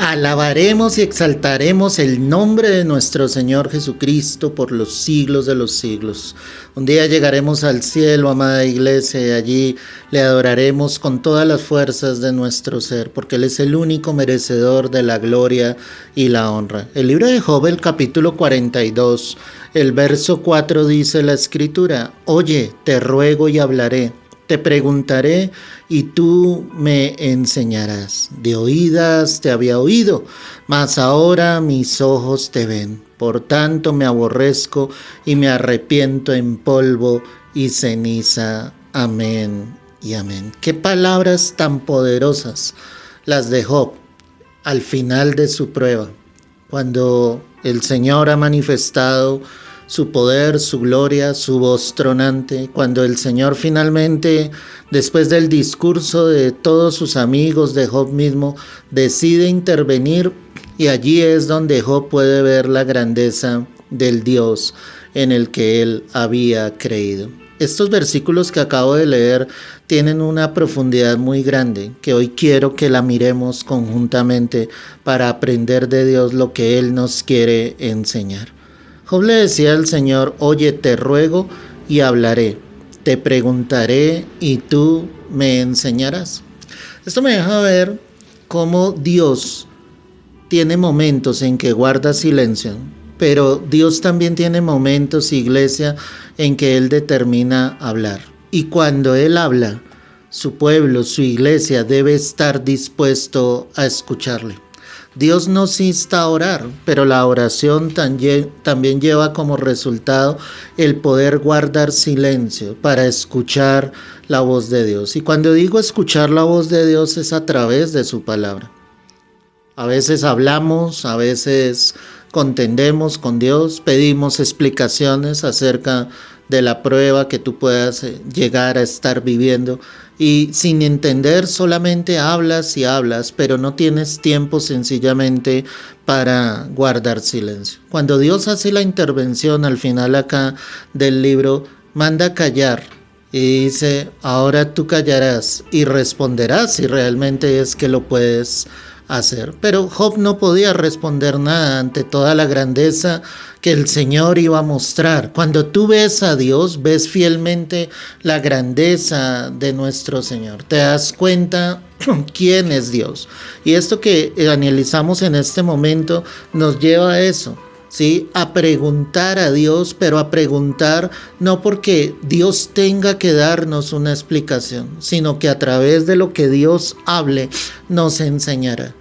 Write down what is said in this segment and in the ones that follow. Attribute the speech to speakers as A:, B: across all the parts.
A: Alabaremos y exaltaremos el nombre de nuestro Señor Jesucristo por los siglos de los siglos. Un día llegaremos al cielo, amada iglesia, y allí le adoraremos con todas las fuerzas de nuestro ser, porque Él es el único merecedor de la gloria y la honra. El libro de Job, el capítulo 42, el verso 4 dice la Escritura: Oye, te ruego y hablaré. Te preguntaré y tú me enseñarás. De oídas te había oído, mas ahora mis ojos te ven. Por tanto me aborrezco y me arrepiento en polvo y ceniza. Amén y amén. Qué palabras tan poderosas las de Job al final de su prueba, cuando el Señor ha manifestado su poder, su gloria, su voz tronante, cuando el Señor finalmente, después del discurso de todos sus amigos, de Job mismo, decide intervenir, y allí es donde Job puede ver la grandeza del Dios en el que él había creído. Estos versículos que acabo de leer tienen una profundidad muy grande, que hoy quiero que la miremos conjuntamente para aprender de Dios lo que Él nos quiere enseñar. Job le decía al Señor: Oye, te ruego y hablaré, te preguntaré y tú me enseñarás. Esto me deja ver cómo Dios tiene momentos en que guarda silencio, pero Dios también tiene momentos, iglesia, en que Él determina hablar. Y cuando Él habla, su pueblo, su iglesia debe estar dispuesto a escucharle. Dios nos insta a orar, pero la oración también lleva como resultado el poder guardar silencio para escuchar la voz de Dios. Y cuando digo escuchar la voz de Dios es a través de su palabra. A veces hablamos, a veces contendemos con Dios, pedimos explicaciones acerca de la prueba que tú puedas llegar a estar viviendo, y sin entender solamente hablas y hablas, pero no tienes tiempo sencillamente para guardar silencio. Cuando Dios hace la intervención al final acá del libro, manda callar y dice: ahora tú callarás y responderás si realmente es que lo puedes hacer. Pero Job no podía responder nada ante toda la grandeza que el Señor iba a mostrar. Cuando tú ves a Dios, ves fielmente la grandeza de nuestro Señor. Te das cuenta quién es Dios. Y esto que analizamos en este momento nos lleva a eso, ¿sí? A preguntar a Dios, pero a preguntar no porque Dios tenga que darnos una explicación, sino que a través de lo que Dios hable nos enseñará.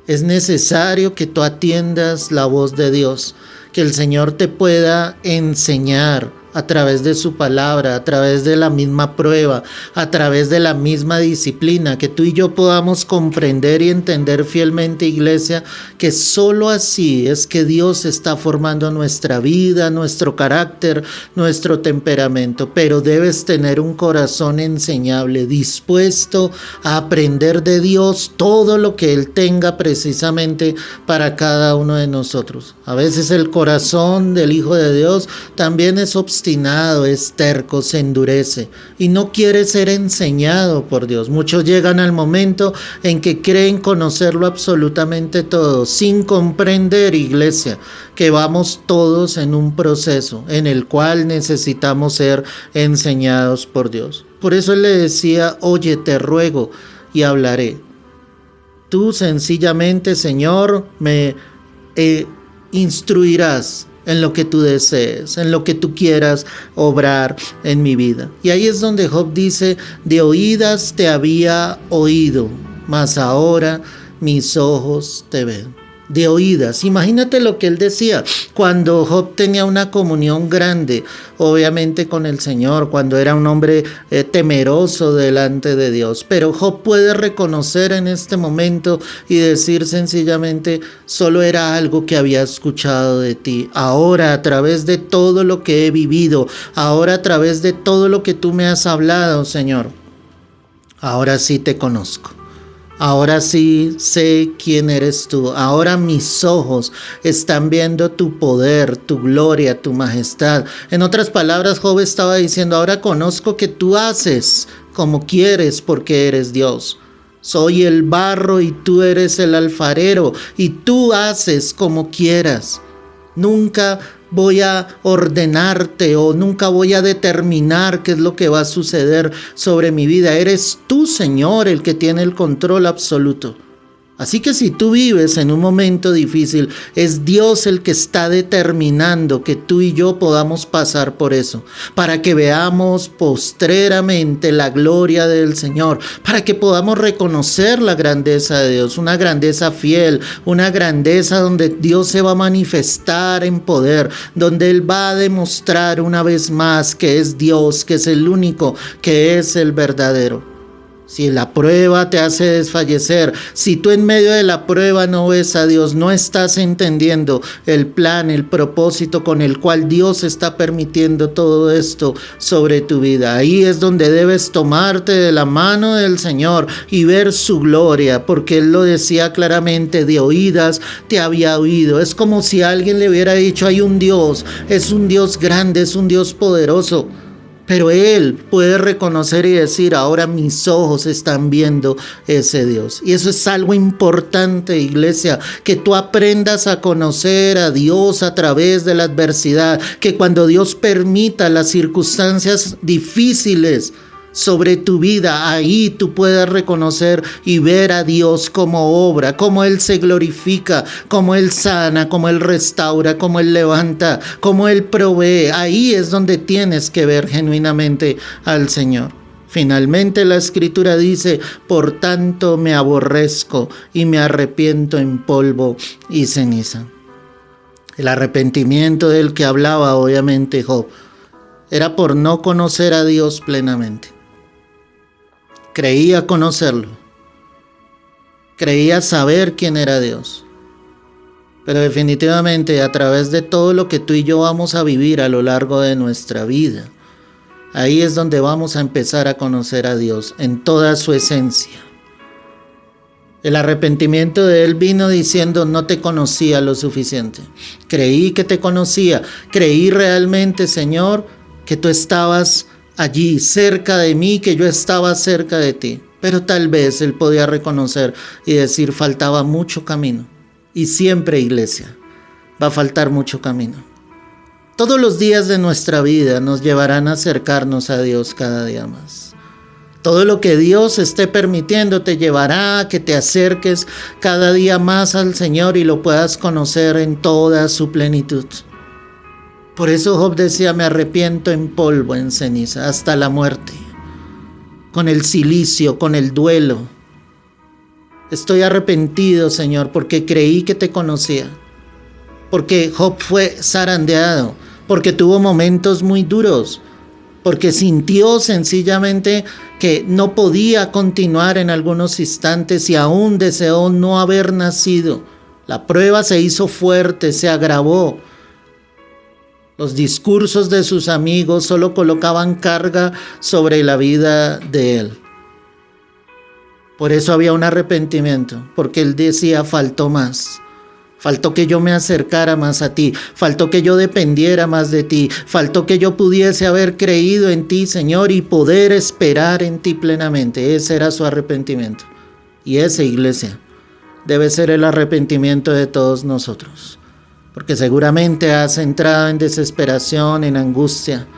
A: Es necesario que tú atiendas la voz de Dios, que el Señor te pueda enseñar a través de su palabra, a través de la misma prueba, a través de la misma disciplina, que tú y yo podamos comprender y entender fielmente, iglesia, que solo así es que Dios está formando nuestra vida, nuestro carácter, nuestro temperamento. Pero debes tener un corazón enseñable, dispuesto a aprender de Dios todo lo que Él tenga precisamente para cada uno de nosotros. A veces el corazón del Hijo de Dios también es obstinado, es terco, se endurece y no quiere ser enseñado por Dios. Muchos llegan al momento en que creen conocerlo absolutamente todo, sin comprender, iglesia, que vamos todos en un proceso en el cual necesitamos ser enseñados por Dios. Por eso Él le decía: oye, te ruego y hablaré. Tú sencillamente, Señor, me instruirás en lo que tú desees, en lo que tú quieras obrar en mi vida. Y ahí es donde Job dice: de oídas te había oído, mas ahora mis ojos te ven. De oídas, imagínate lo que él decía cuando Job tenía una comunión grande, obviamente con el Señor, cuando era un hombre temeroso delante de Dios. Pero Job puede reconocer en este momento y decir sencillamente: solo era algo que había escuchado de ti. Ahora, a través de todo lo que he vivido, ahora a través de todo lo que tú me has hablado, Señor, ahora sí te conozco. Ahora sí sé quién eres tú. Ahora mis ojos están viendo tu poder, tu gloria, tu majestad. En otras palabras, Job estaba diciendo: ahora conozco que tú haces como quieres porque eres Dios. Soy el barro y tú eres el alfarero y tú haces como quieras. Nunca voy a ordenarte o nunca voy a determinar qué es lo que va a suceder sobre mi vida. Eres tú, Señor, el que tiene el control absoluto. Así que si tú vives en un momento difícil, es Dios el que está determinando que tú y yo podamos pasar por eso, para que veamos postreramente la gloria del Señor, para que podamos reconocer la grandeza de Dios, una grandeza fiel, una grandeza donde Dios se va a manifestar en poder, donde Él va a demostrar una vez más que es Dios, que es el único, que es el verdadero. Si la prueba te hace desfallecer, si tú en medio de la prueba no ves a Dios, no estás entendiendo el plan, el propósito con el cual Dios está permitiendo todo esto sobre tu vida. Ahí es donde debes tomarte de la mano del Señor y ver su gloria, porque Él lo decía claramente, de oídas te había oído. Es como si alguien le hubiera dicho, hay un Dios, es un Dios grande, es un Dios poderoso. Pero Él puede reconocer y decir, ahora mis ojos están viendo ese Dios. Y eso es algo importante, iglesia, que tú aprendas a conocer a Dios a través de la adversidad, que cuando Dios permita las circunstancias difíciles sobre tu vida, ahí tú puedes reconocer y ver a Dios cómo obra, cómo Él se glorifica, cómo Él sana, cómo Él restaura, cómo Él levanta, cómo Él provee. Ahí es donde tienes que ver genuinamente al Señor. Finalmente la Escritura dice, por tanto me aborrezco y me arrepiento en polvo y ceniza. El arrepentimiento del que hablaba obviamente Job era por no conocer a Dios plenamente. Creía conocerlo, creía saber quién era Dios, pero definitivamente a través de todo lo que tú y yo vamos a vivir a lo largo de nuestra vida, ahí es donde vamos a empezar a conocer a Dios en toda su esencia. El arrepentimiento de él vino diciendo, no te conocía lo suficiente, creí que te conocía, creí realmente, Señor, que tú estabas allí cerca de mí, que yo estaba cerca de ti. Pero tal vez él podía reconocer y decir, faltaba mucho camino. Y siempre, iglesia, va a faltar mucho camino. Todos los días de nuestra vida nos llevarán a acercarnos a Dios cada día más. Todo lo que Dios esté permitiendo te llevará a que te acerques cada día más al Señor y lo puedas conocer en toda su plenitud. Por eso Job decía, me arrepiento en polvo, en ceniza, hasta la muerte. Con el cilicio, con el duelo. Estoy arrepentido, Señor, porque creí que te conocía. Porque Job fue zarandeado, porque tuvo momentos muy duros, porque sintió sencillamente que no podía continuar en algunos instantes y aún deseó no haber nacido. La prueba se hizo fuerte, se agravó. Los discursos de sus amigos solo colocaban carga sobre la vida de él. Por eso había un arrepentimiento, porque él decía, faltó más. Faltó que yo me acercara más a ti, faltó que yo dependiera más de ti, faltó que yo pudiese haber creído en ti, Señor, y poder esperar en ti plenamente. Ese era su arrepentimiento. Y esa, iglesia, debe ser el arrepentimiento de todos nosotros. Porque seguramente has entrado en desesperación, en angustia.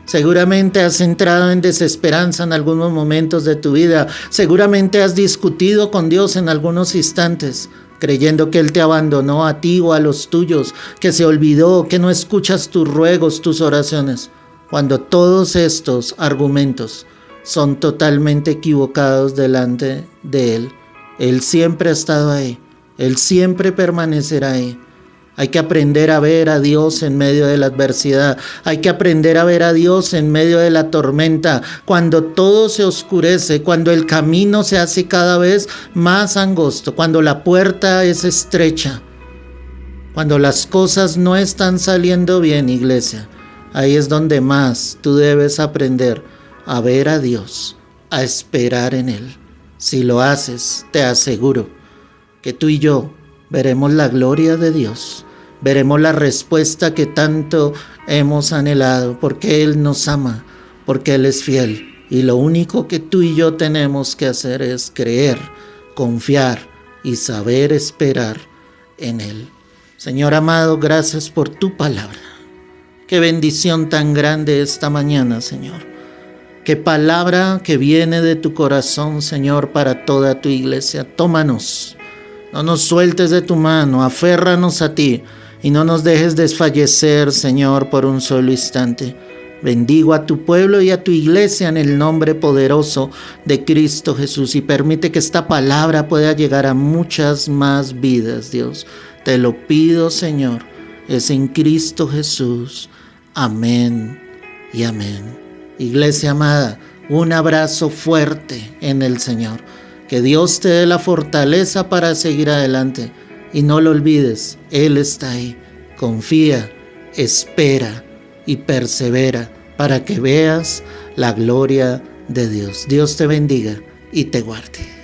A: Seguramente has entrado en desesperanza en algunos momentos de tu vida. Seguramente has discutido con Dios en algunos instantes, creyendo que Él te abandonó a ti o a los tuyos, que se olvidó, que no escuchas tus ruegos, tus oraciones. Cuando todos estos argumentos son totalmente equivocados delante de Él. Él siempre ha estado ahí. Él siempre permanecerá ahí. Hay que aprender a ver a Dios en medio de la adversidad. Hay que aprender a ver a Dios en medio de la tormenta. Cuando todo se oscurece, cuando el camino se hace cada vez más angosto, cuando la puerta es estrecha, cuando las cosas no están saliendo bien, iglesia, ahí es donde más tú debes aprender a ver a Dios, a esperar en Él. Si lo haces, te aseguro que tú y yo veremos la gloria de Dios. Veremos la respuesta que tanto hemos anhelado, porque Él nos ama, porque Él es fiel. Y lo único que tú y yo tenemos que hacer es creer confiar y saber esperar en Él. Señor amado, gracias por tu palabra. Qué bendición tan grande esta mañana, Señor. Qué palabra que viene de tu corazón, Señor, para toda tu iglesia. Tómanos, no nos sueltes de tu mano, aférranos a ti y no nos dejes desfallecer, Señor, por un solo instante. Bendigo a tu pueblo y a tu iglesia en el nombre poderoso de Cristo Jesús y permite que esta palabra pueda llegar a muchas más vidas, Dios. Te lo pido, Señor, es en Cristo Jesús. Amén y amén. Iglesia amada, un abrazo fuerte en el Señor. Que Dios te dé la fortaleza para seguir adelante. Y no lo olvides, Él está ahí. Confía, espera y persevera para que veas la gloria de Dios. Dios te bendiga y te guarde.